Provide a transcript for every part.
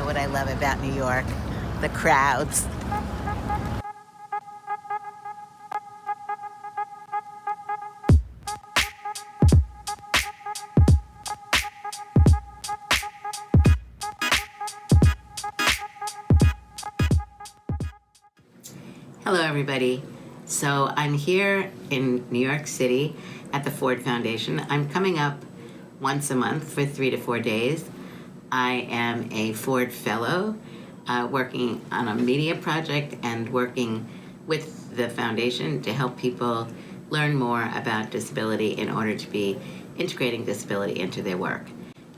what I love about New York, the crowds. Hello, everybody. So I'm here in New York City at the Ford Foundation. I'm coming up once a month for 3 to 4 days. I am a Ford Fellow, working on a media project and working with the foundation to help people learn more about disability in order to be integrating disability into their work.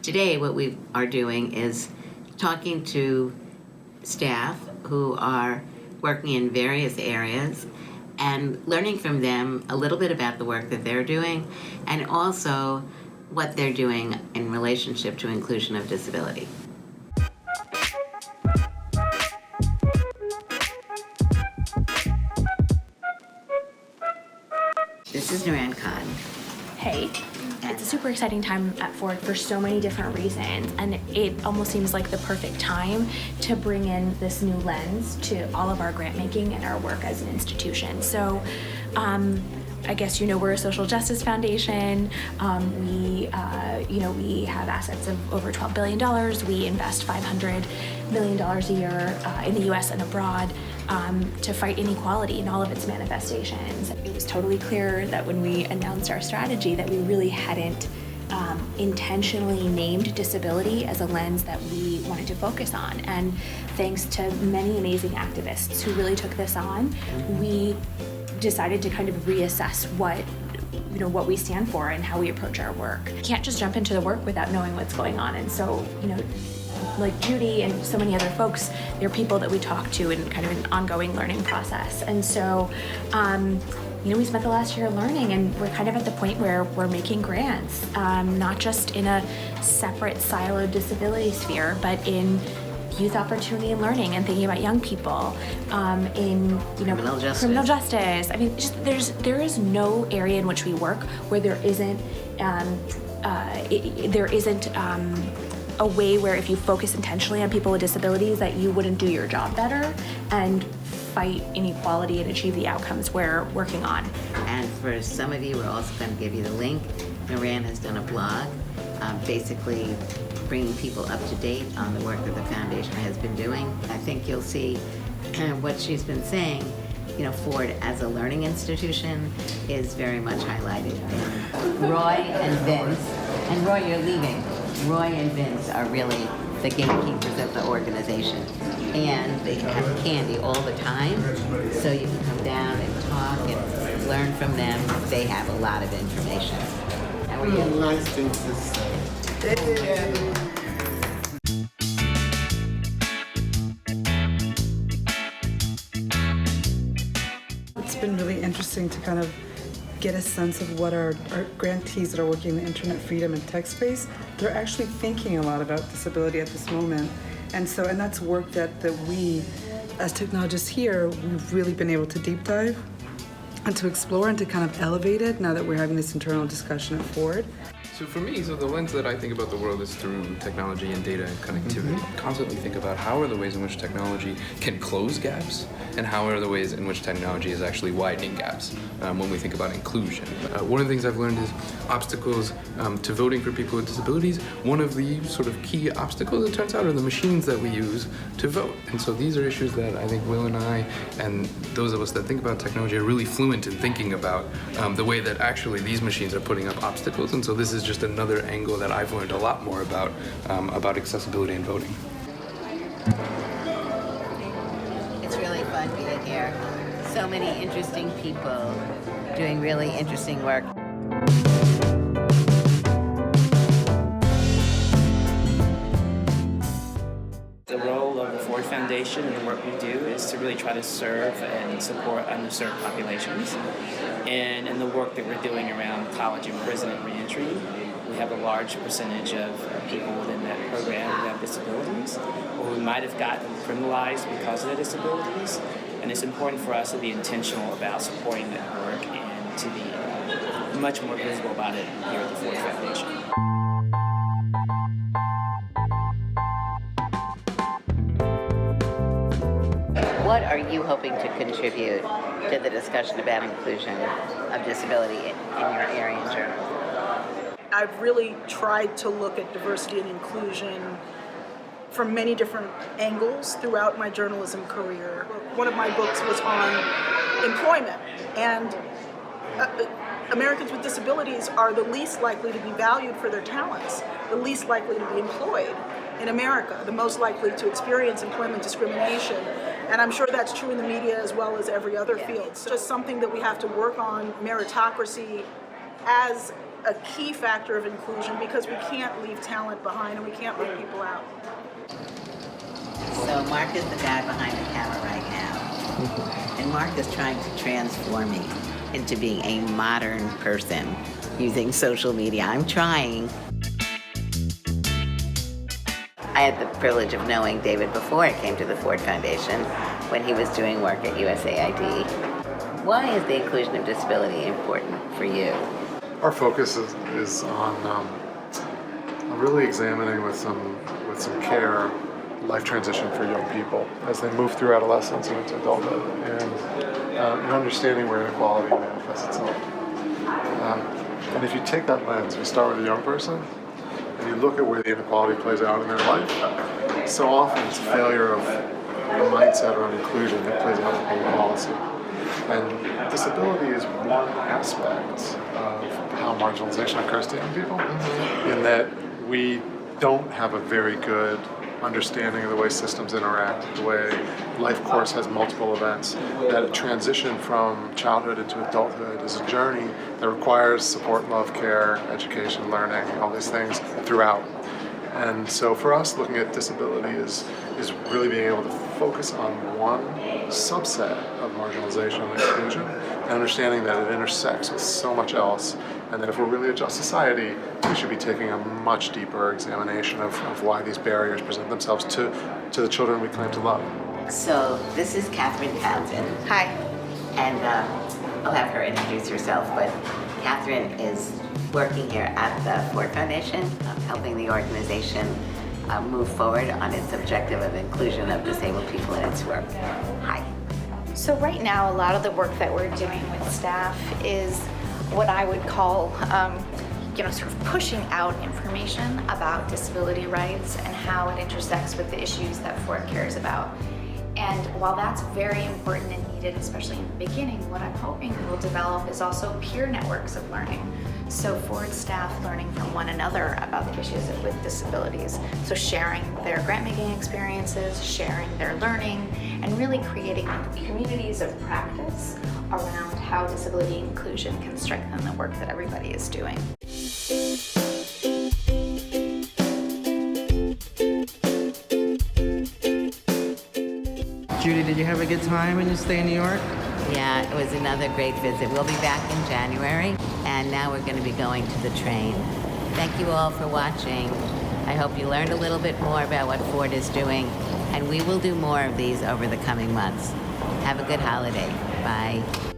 Today, what we are doing is talking to staff who are working in various areas and learning from them a little bit about the work that they're doing and also what they're doing in relationship to inclusion of disability. This is Noorain Khan. Hey. It's a super exciting time at Ford for so many different reasons, and it almost seems like the perfect time to bring in this new lens to all of our grant making and our work as an institution. So I guess we're a social justice foundation. We have assets of over $12 billion. We invest $500 million a year in the U.S. and abroad to fight inequality in all of its manifestations. It was totally clear that when we announced our strategy that we really hadn't intentionally named disability as a lens that we wanted to focus on. And thanks to many amazing activists who really took this on, we decided to kind of reassess what we stand for and how we approach our work. You can't just jump into the work without knowing what's going on. And so, like Judy and so many other folks, they're people that we talk to in kind of an ongoing learning process. And so, we spent the last year learning, and we're kind of at the point where we're making grants, not just in a separate siloed disability sphere, but in youth opportunity and learning and thinking about young people, in criminal justice. I mean, there is no area in which we work where there isn't a way where if you focus intentionally on people with disabilities that you wouldn't do your job better and fight inequality and achieve the outcomes we're working on. And for some of you, we're also going to give you the link. Noorain has done a blog, basically bringing people up to date on the work that the foundation has been doing. I think you'll see what she's been saying. Ford as a learning institution is very much highlighted. Roy and Vince, and Roy, you're leaving. Roy and Vince are really the gatekeepers of the organization, and they have candy all the time, so you can come down and talk and learn from them. They have a lot of information. How are you? Nice things to say. It's been really interesting to kind of get a sense of what our grantees that are working in the internet freedom and tech space, they're actually thinking a lot about disability at this moment. And that's work that we, as technologists here, we've really been able to deep dive and to explore and to kind of elevate it now that we're having this internal discussion at Ford. So for me, the lens that I think about the world is through technology and data and connectivity. Constantly think about how are the ways in which technology can close gaps and how are the ways in which technology is actually widening gaps when we think about inclusion. One of the things I've learned is obstacles to voting for people with disabilities. One of the sort of key obstacles, it turns out, are the machines that we use to vote. And so these are issues that I think Will and I and those of us that think about technology are really fluent in thinking about the way that actually these machines are putting up obstacles. And so this is just another angle that I've learned a lot more about accessibility and voting. It's really fun being here. So many interesting people doing really interesting work. The role of the Ford Foundation and the work we do is to really try to serve and support underserved populations. And in the work that we're doing around college and prison and reentry, we have a large percentage of people within that program who have disabilities or who might have gotten criminalized because of their disabilities. And it's important for us to be intentional about supporting that work and to be much more visible about it here at the Ford Foundation. what are you hoping to contribute to the discussion about inclusion of disability in your area and journal? I've really tried to look at diversity and inclusion from many different angles throughout my journalism career. One of my books was on employment, and Americans with disabilities are the least likely to be valued for their talents, the least likely to be employed in America, the most likely to experience employment discrimination. And I'm sure that's true in the media as well as every other field. It's just something that we have to work on, meritocracy as a key factor of inclusion, because we can't leave talent behind and we can't leave people out. So Marc is the guy behind the camera right now. And Marc is trying to transform me into being a modern person using social media. I'm trying. I had the privilege of knowing David before I came to the Ford Foundation when he was doing work at USAID. Why is the inclusion of disability important for you? Our focus is on really examining with some care life transition for young people as they move through adolescence and into adulthood, and understanding where inequality manifests itself. And if you take that lens, you start with a young person, and you look at where the inequality plays out in their life, so often it's a failure of the mindset around inclusion that plays out in public policy. And disability is one aspect of how marginalization occurs to young people, in that we don't have a very good understanding of the way systems interact, the way life course has multiple events, that a transition from childhood into adulthood is a journey that requires support, love, care, education, learning, all these things throughout. And so for us, looking at disability is really being able to focus on one subset of marginalization and exclusion, and understanding that it intersects with so much else, and that if we're really a just society, we should be taking a much deeper examination of why these barriers present themselves to the children we claim to love. So this is Katherine Townsend. Hi. And I'll have her introduce herself, but Katherine is working here at the Ford Foundation, helping the organization move forward on its objective of inclusion of disabled people in its work. Hi. So right now, a lot of the work that we're doing with staff is what I would call, sort of pushing out information about disability rights and how it intersects with the issues that Ford cares about. And while that's very important and needed, especially in the beginning, what I'm hoping we'll develop is also peer networks of learning. So Ford staff learning from one another about the issues with disabilities. So sharing their grant-making experiences, sharing their learning, and really creating communities of practice around how disability inclusion can strengthen the work that everybody is doing. Judy, did you have a good time when you stay in New York? Yeah, it was another great visit. We'll be back in January, and now we're going to be going to the train. Thank you all for watching. I hope you learned a little bit more about what Ford is doing, and we will do more of these over the coming months. Have a good holiday. Bye.